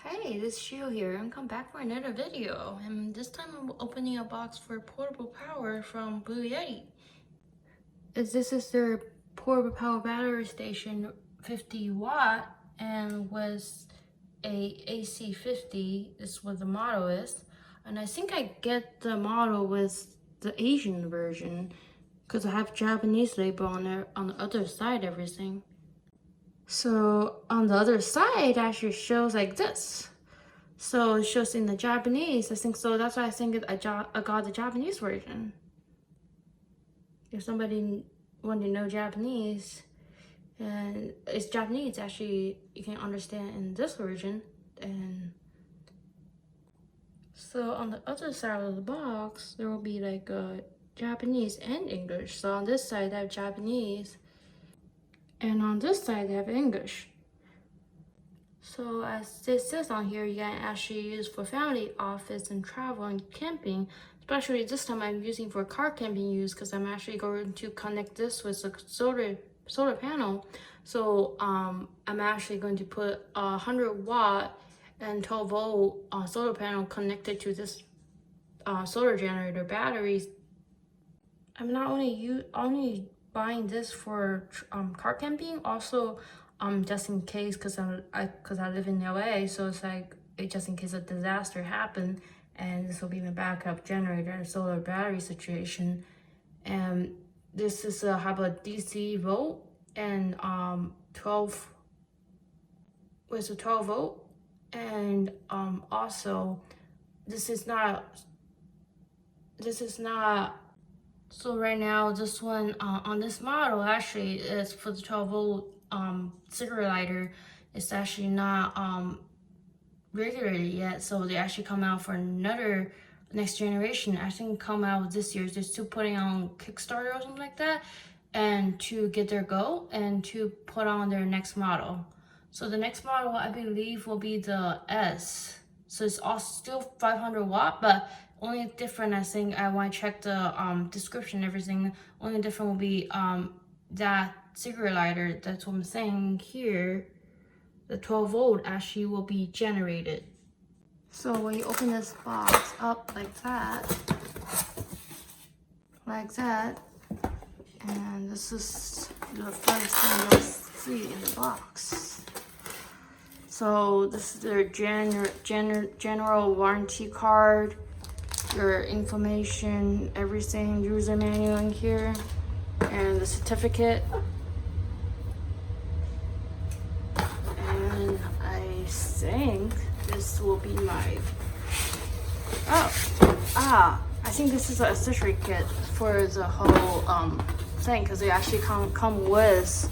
Hey, this is Shio here, and come back for another video. And this time I'm opening a box for portable power from BLUETTI. This is their portable power battery station, 50 watt, and was a AC50. This is what the model is. And I think I get the model with the Asian version because I have Japanese label on there on the other side, everything. So on the other side, it actually shows like this. So it shows in the Japanese, I think so. That's why I think I got the Japanese version. If somebody wanted to know Japanese, and it's Japanese, actually you can understand in this version. And so on the other side of the box, there will be like Japanese and English. So on this side, they have Japanese. And on this side, they have English. So as this says on here, you can actually use for family, office, and travel and camping. Especially this time I'm using for car camping use because I'm actually going to connect this with a solar panel. So I'm actually going to put a 100 watt and 12 volt solar panel connected to this solar generator batteries. I'm not only buying this for car camping, also just in case, because I live in LA, so it's like just in case a disaster happened, and this will be my backup generator and solar battery situation. And this is have a DC volt and 12 volt, and also this is not. So right now, this one on this model actually is for the 12 volt cigarette lighter. It's actually not regulated yet, so they actually come out for another next generation. I think come out this year. Just to putting on Kickstarter or something like that, and to get their go and to put on their next model. So the next model I believe will be the S. So it's also still 500 watt, but only different, I think, I want to check the description, everything. Only different will be that cigarette lighter. That's what I'm saying here. The 12 volt actually will be generated. So when you open this box up like that, and this is the first thing you'll see in the box. So this is their general warranty card, your information, everything, user manual in here, and the certificate. And I think this will be my, I think this is an accessory kit for the whole thing, because they actually come with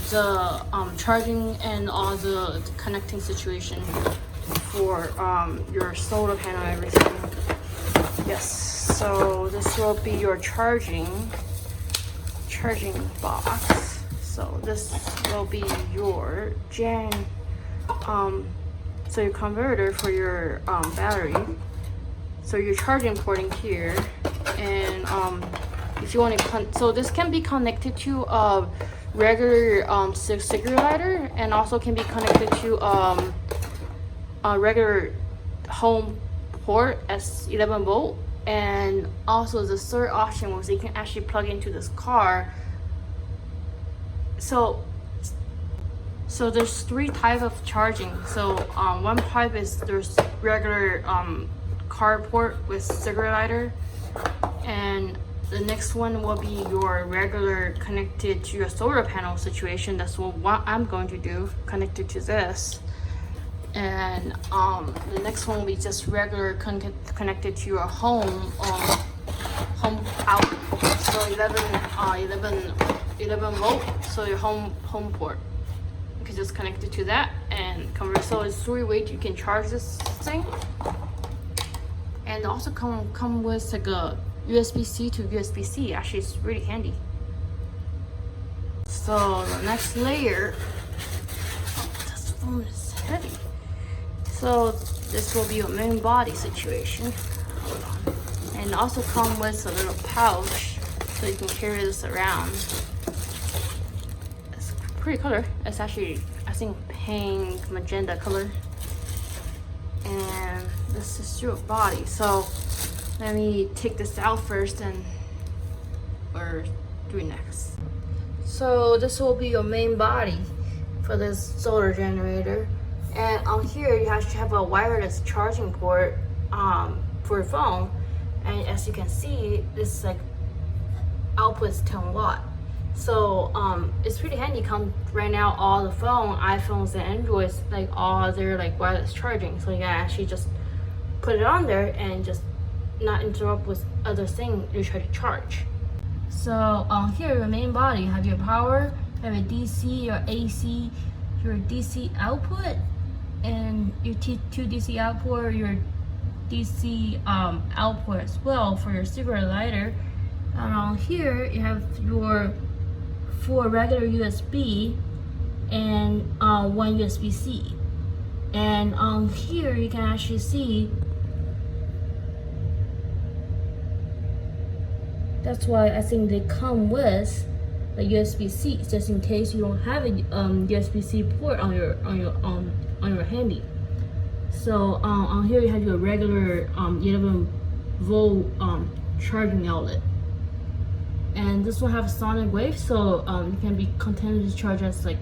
the charging and all the connecting situation for your solar panel and everything. Yes, so this will be your charging box. So this will be your so your converter for your battery. So your charging port in here, and if you want to so this can be connected to a regular cigarette lighter, and also can be connected to a regular home port as 11 volt. And also the third option was you can actually plug into this car. So there's three types of charging. So one type is there's regular car port with cigarette lighter, and the next one will be your regular connected to your solar panel situation. That's what I'm going to do, connected to this. And the next one will be just regular connected to your home out. So 11 volt. So your home port. You can just connect it to that and convert. So it's 3 ways you can charge this thing. And also come with like a USB-C to USB-C. Actually, it's really handy. So the next layer. This phone is heavy. So this will be your main body situation. Hold on. And also come with a little pouch so you can carry this around. It's pretty color. It's actually, I think, pink magenta color, and this is your body. So let me take this out first and or do it next. So this will be your main body for this solar generator, and on here you actually have a wireless charging port for your phone, and as you can see, this like outputs 10 watt. So it's pretty handy. Come right now, all the iPhones and Androids, like all their like wireless charging, so you can actually just put it on there and just not interrupt with other things you try to charge. So here, your main body, you have your power, you have a DC, your AC, your DC output, and your two DC output, your DC output as well for your cigarette lighter. And on here, you have your 4 regular USB and 1 USB-C. And on here, you can actually see. That's why I think they come with the USB-C, just in case you don't have a USB-C port on your handy. So on here you have your regular 11 volt charging outlet, and this will have sonic wave, so it can be continuously charged as like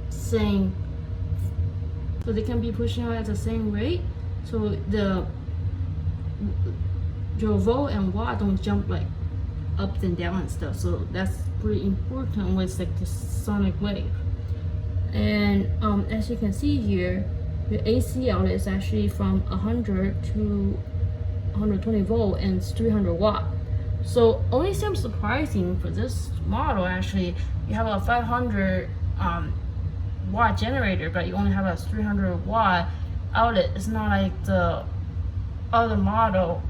same. So they can be pushing out at the same rate, so your volt and watt don't jump like up and down and stuff. So that's pretty important with like the sonic wave. And as you can see here, the AC outlet is actually from 100 to 120 volt and it's 300 watt. So only seems surprising for this model, actually you have a 500 watt generator, but you only have a 300 watt outlet. It's not like the other model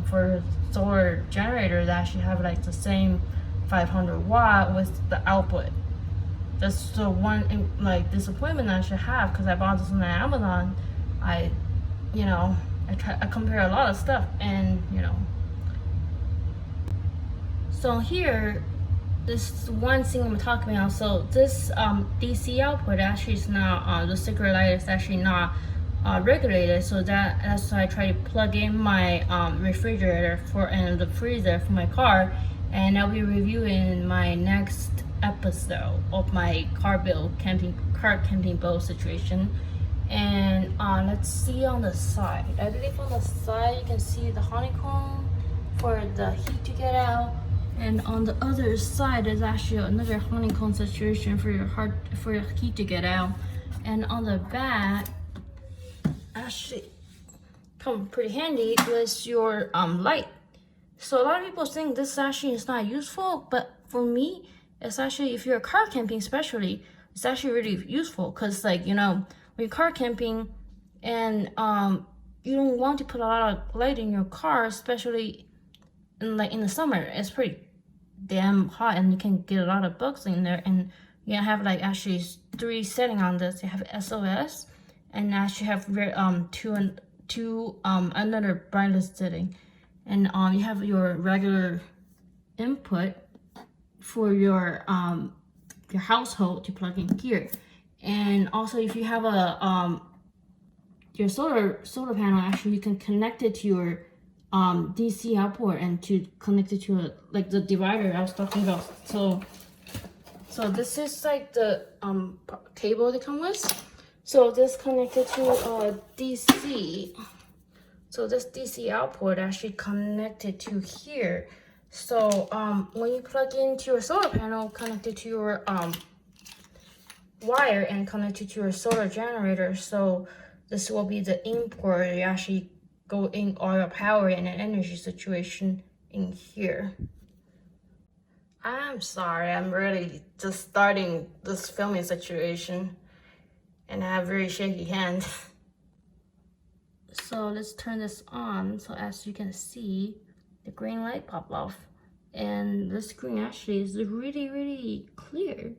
for solar generator that actually have like the same 500 watt with the output. That's the one like disappointment I should have, because I bought this on Amazon. I compare a lot of stuff, and so here, this one thing I'm talking about. So this DC output actually is not the cigarette lighter is actually not regulated, so that's why I try to plug in my refrigerator and the freezer for my car, and I'll be reviewing my next episode of my car camping boat situation. And let's see on the side. I believe on the side you can see the honeycomb for the heat to get out, and on the other side is actually another honeycomb situation for your heat to get out. And on the back actually come pretty handy with your light. So a lot of people think this actually is not useful, but for me, it's actually, if you're car camping especially, it's actually really useful, because like when you're car camping and you don't want to put a lot of light in your car, especially in the summer. It's pretty damn hot and you can get a lot of bugs in there. And you have like actually 3 settings on this. You have SOS, and actually have two another brightness setting, and you have your regular input for your household to plug in here. And also, if you have a your solar panel, actually you can connect it to your DC output and to connect it to like the divider I was talking about. So this is like the cable they come with. So this connected to DC. So this DC output actually connected to here. So when you plug into your solar panel, connected to your wire and connected to your solar generator. So this will be the import. You actually go in all your power and energy situation in here. I'm sorry, I'm really just starting this filming situation and I have very shaky hands. So let's turn this on. So as you can see, the green light pop off, and the screen actually is really, really clear.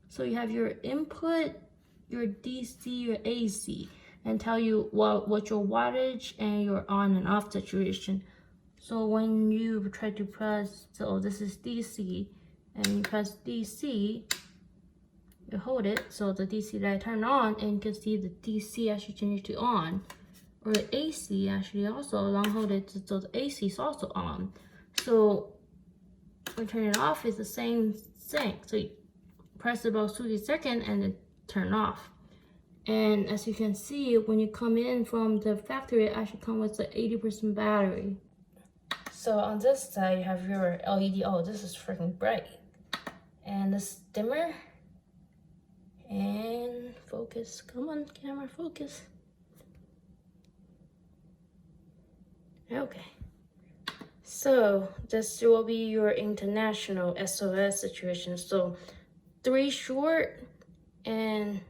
So you have your input, your DC, your AC, and tell you what your wattage and your on and off situation. So when you try to press, so this is DC, and you press DC, you hold it so the DC light turn on, and you can see the DC actually change to on. Or the AC actually also long hold it so the AC is also on. So when turn it off is the same thing. So you press about 2 seconds and then turn off. And as you can see, when you come in from the factory, it actually comes with the 80% battery. So on this side, you have your LED. Oh, this is freaking bright. And this dimmer. And focus. Come on, camera, focus. Okay. So this will be your international SOS situation. So 3 short and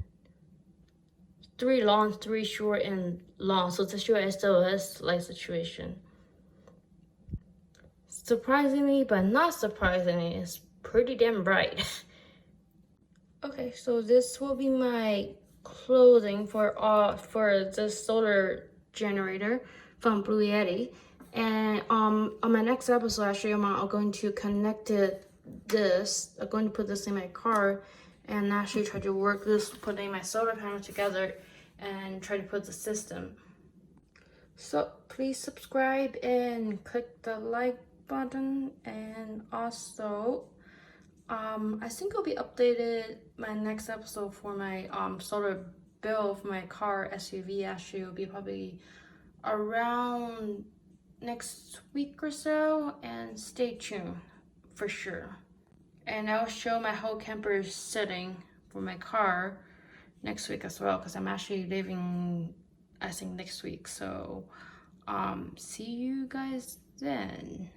3 long, 3 short and long. So this is your SOS light situation. Surprisingly, but not surprisingly, it's pretty damn bright. Okay, so this will be my clothing for this solar generator from BLUETTI. And on my next episode, actually, I'm going to connect this. I'm going to put this in my car and actually try to work this, putting my solar panel together and try to put the system. So please subscribe and click the like button, and also I think I'll be updated my next episode for my solar bill for my car SUV. Actually, will be probably around next week or so, and stay tuned for sure. And I'll show my whole camper setting for my car next week as well, because I'm actually leaving I think next week. So see you guys then.